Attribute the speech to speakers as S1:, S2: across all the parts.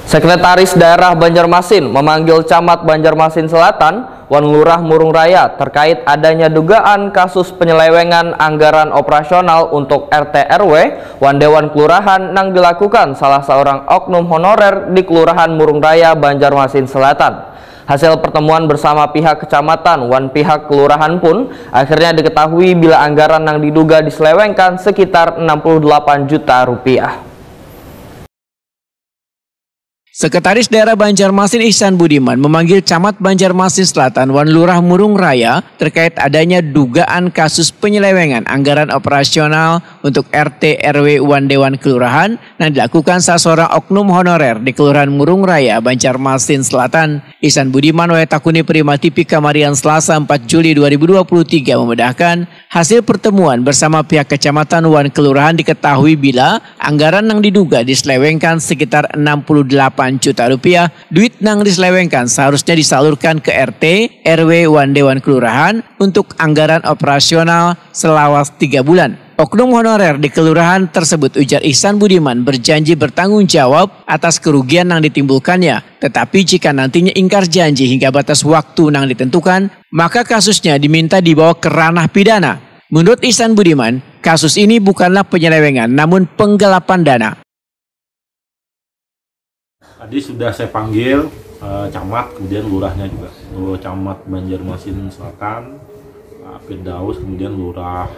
S1: Sekretaris Daerah Banjarmasin memanggil Camat Banjarmasin Selatan, Wan Lurah Murung Raya terkait adanya dugaan kasus penyelewengan anggaran operasional untuk RT RW Wan Dewan Kelurahan yang dilakukan salah seorang oknum honorer di Kelurahan Murung Raya, Banjarmasin Selatan. Hasil pertemuan bersama pihak kecamatan wan pihak kelurahan pun akhirnya diketahui bila anggaran yang diduga diselewengkan sekitar 68 juta rupiah.
S2: Sekretaris Daerah Banjarmasin Ihsan Budiman memanggil Camat Banjarmasin Selatan Wan Lurah Murung Raya terkait adanya dugaan kasus penyelewengan anggaran operasional untuk RT RW Wan Dewan Kelurahan yang dilakukan salah seorang oknum honorer di Kelurahan Murung Raya, Banjarmasin Selatan. Ihsan Budiman Takuni Prima TV Kamarian Selasa 4 Juli 2023 memedahkan hasil pertemuan bersama pihak kecamatan wan kelurahan diketahui bila anggaran yang diduga diselewengkan sekitar 68 juta rupiah. Duit yang diselewengkan seharusnya disalurkan ke RT RW Wan Dewan Kelurahan untuk anggaran operasional selawas 3 bulan. Oknum honorer di kelurahan tersebut, ujar Ihsan Budiman, berjanji bertanggung jawab atas kerugian yang ditimbulkannya. Tetapi jika nantinya ingkar janji hingga batas waktu yang ditentukan, maka kasusnya diminta dibawa ke ranah pidana. Menurut Ihsan Budiman, kasus ini bukanlah penyelewengan namun penggelapan dana.
S3: Tadi sudah saya panggil camat, kemudian lurahnya juga. Camat Banjarmasin Selatan, Pak Firdaus, kemudian lurah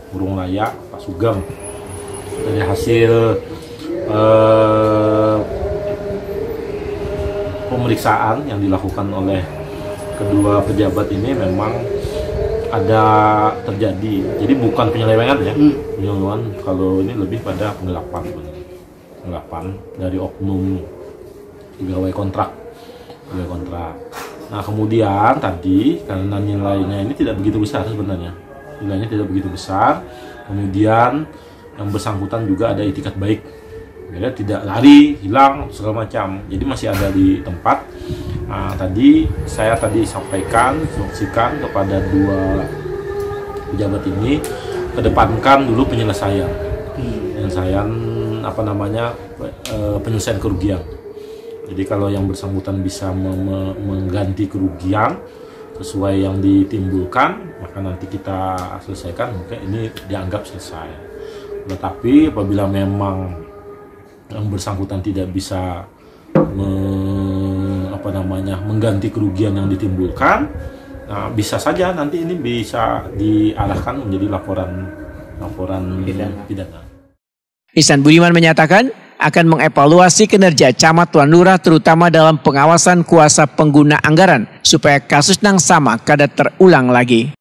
S3: Murung Raya, Pak Sugeng. Dari hasil pemeriksaan yang dilakukan oleh kedua pejabat ini memang ada terjadi. Jadi bukan penyelewengan ya, penyelewengan kalau ini lebih pada penggelapan dari oknum pegawai kontrak. Nah kemudian tadi karena nilainya ini tidak begitu besar sebenarnya. Nilainya tidak begitu besar, kemudian yang bersangkutan juga ada itikat baik, ya, tidak lari, hilang, segala macam, jadi masih ada di tempat. Nah, saya sampaikan, instruksikan kepada dua pejabat ini, kedepankan dulu penyelesaian penyelesaian kerugian. Jadi kalau yang bersangkutan bisa mengganti kerugian sesuai yang ditimbulkan, maka nanti kita selesaikan, mungkin ini dianggap selesai. Tetapi apabila memang yang bersangkutan tidak bisa mengganti kerugian yang ditimbulkan, nah, bisa saja nanti ini bisa diarahkan menjadi laporan pidana.
S2: Ihsan Budiman menyatakan akan mengevaluasi kinerja Camat Wan Lurah terutama dalam pengawasan kuasa pengguna anggaran supaya kasus yang sama kada terulang lagi.